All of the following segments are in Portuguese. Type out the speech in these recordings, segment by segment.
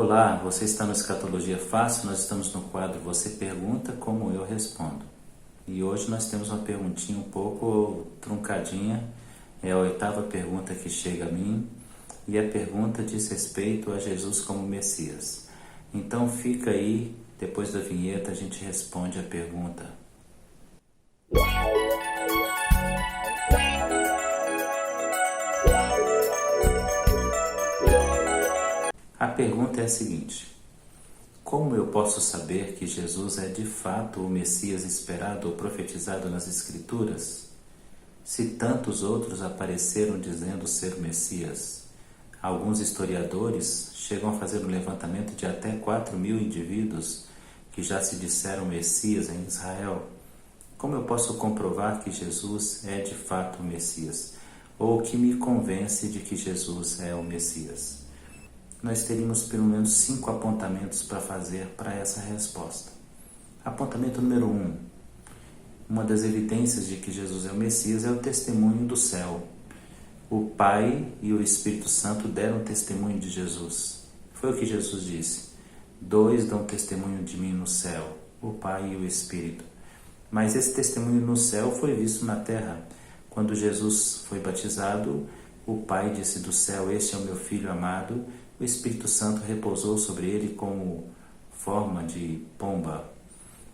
Olá, você está no Escatologia Fácil, nós estamos no quadro Você Pergunta Como Eu Respondo. E hoje nós temos uma perguntinha um pouco truncadinha, é a 8ª pergunta que chega a mim, e a pergunta diz respeito a Jesus como Messias. Então fica aí, depois da vinheta a gente responde a pergunta. A pergunta é a seguinte: como eu posso saber que Jesus é de fato o Messias esperado ou profetizado nas Escrituras? Se tantos outros apareceram dizendo ser o Messias, alguns historiadores chegam a fazer um levantamento de até 4.000 indivíduos que já se disseram Messias em Israel. Como eu posso comprovar que Jesus é de fato o Messias? Ou o que me convence de que Jesus é o Messias? Nós teríamos pelo menos 5 apontamentos para fazer para essa resposta. Apontamento número 1. Uma das evidências de que Jesus é o Messias é o testemunho do céu. O Pai e o Espírito Santo deram testemunho de Jesus. Foi o que Jesus disse: 2 dão testemunho de mim no céu, o Pai e o Espírito. Mas esse testemunho no céu foi visto na terra. Quando Jesus foi batizado, o Pai disse do céu: este é o meu Filho amado. O Espírito Santo repousou sobre ele como forma de pomba.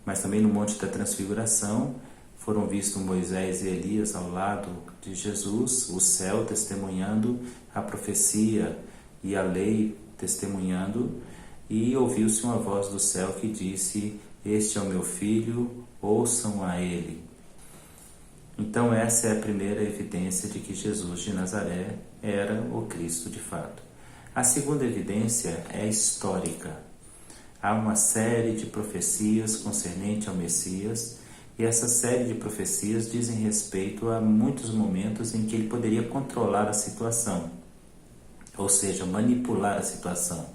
Mas também no Monte da Transfiguração foram vistos Moisés e Elias ao lado de Jesus, o céu testemunhando, a profecia e a lei testemunhando, e ouviu-se uma voz do céu que disse: este é o meu Filho, ouçam a ele. Então essa é a primeira evidência de que Jesus de Nazaré era o Cristo de fato. A segunda evidência é histórica. Há uma série de profecias concernente ao Messias, e essa série de profecias dizem respeito a muitos momentos em que ele poderia controlar a situação, ou seja, manipular a situação.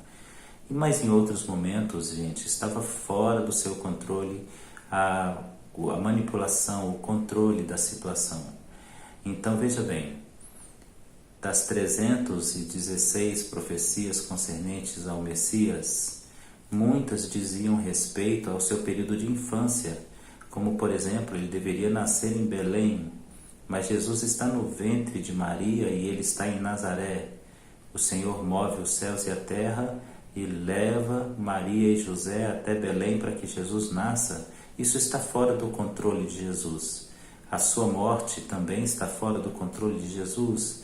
Mas em outros momentos, gente, estava fora do seu controle a manipulação, o controle da situação. Então veja bem, das 316 profecias concernentes ao Messias, muitas diziam respeito ao seu período de infância, como por exemplo, ele deveria nascer em Belém, mas Jesus está no ventre de Maria e ele está em Nazaré. O Senhor move os céus e a terra e leva Maria e José até Belém para que Jesus nasça. Isso está fora do controle de Jesus. A sua morte também está fora do controle de Jesus.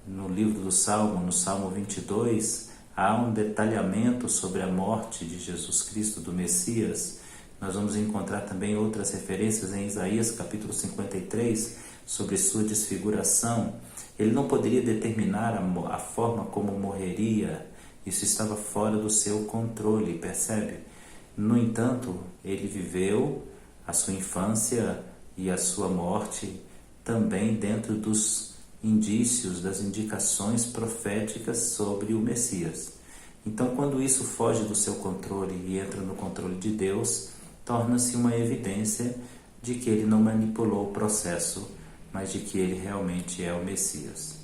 No livro do Salmo, no Salmo 22, há um detalhamento sobre a morte de Jesus Cristo, do Messias. Nós vamos encontrar também outras referências em Isaías capítulo 53 sobre sua desfiguração. Ele não poderia determinar a forma como morreria. Isso estava fora do seu controle, percebe? No entanto, ele viveu a sua infância e a sua morte também dentro dos indícios, das indicações proféticas sobre o Messias. Então, quando isso foge do seu controle e entra no controle de Deus, torna-se uma evidência de que ele não manipulou o processo, mas de que ele realmente é o Messias.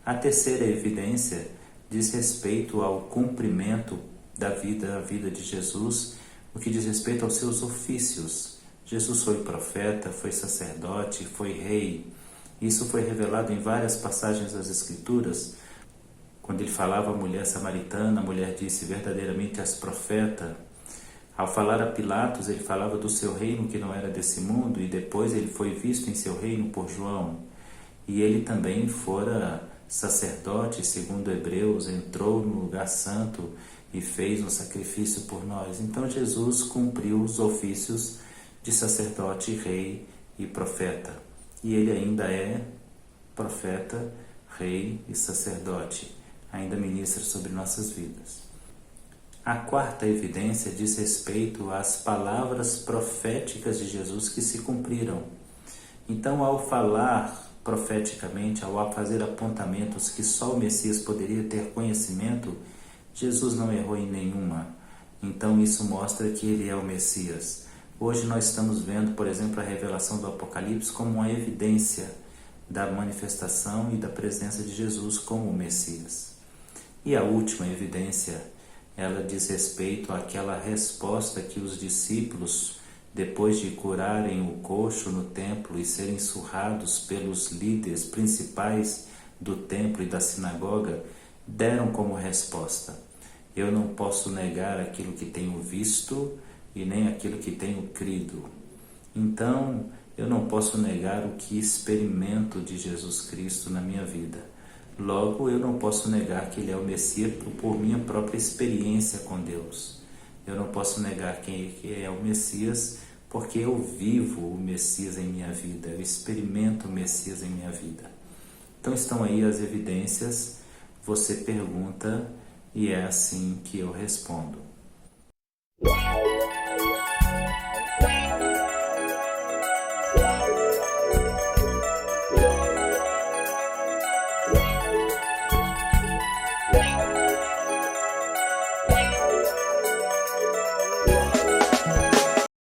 A terceira evidência diz respeito ao cumprimento da vida, a vida de Jesus, o que diz respeito aos seus ofícios. Jesus foi profeta, foi sacerdote, foi rei. Isso foi revelado em várias passagens das Escrituras. Quando ele falava à mulher samaritana, a mulher disse: verdadeiramente és profeta. Ao falar a Pilatos, ele falava do seu reino que não era desse mundo, e depois ele foi visto em seu reino por João. E ele também fora sacerdote, segundo Hebreus, entrou no lugar santo e fez um sacrifício por nós. Então Jesus cumpriu os ofícios de sacerdote, rei e profeta. E ele ainda é profeta, rei e sacerdote, ainda ministra sobre nossas vidas. A quarta evidência diz respeito às palavras proféticas de Jesus que se cumpriram. Então, ao falar profeticamente, ao fazer apontamentos que só o Messias poderia ter conhecimento, Jesus não errou em nenhuma. Então, isso mostra que ele é o Messias. Hoje nós estamos vendo, por exemplo, a revelação do Apocalipse como uma evidência da manifestação e da presença de Jesus como o Messias. E a última evidência ela diz respeito àquela resposta que os discípulos, depois de curarem o coxo no templo e serem surrados pelos líderes principais do templo e da sinagoga, deram como resposta: eu não posso negar aquilo que tenho visto e nem aquilo que tenho crido. Então, eu não posso negar o que experimento de Jesus Cristo na minha vida. Logo, eu não posso negar que Ele é o Messias por minha própria experiência com Deus. Eu não posso negar que é o Messias porque eu vivo o Messias em minha vida, eu experimento o Messias em minha vida. Então estão aí as evidências, você pergunta e é assim que eu respondo.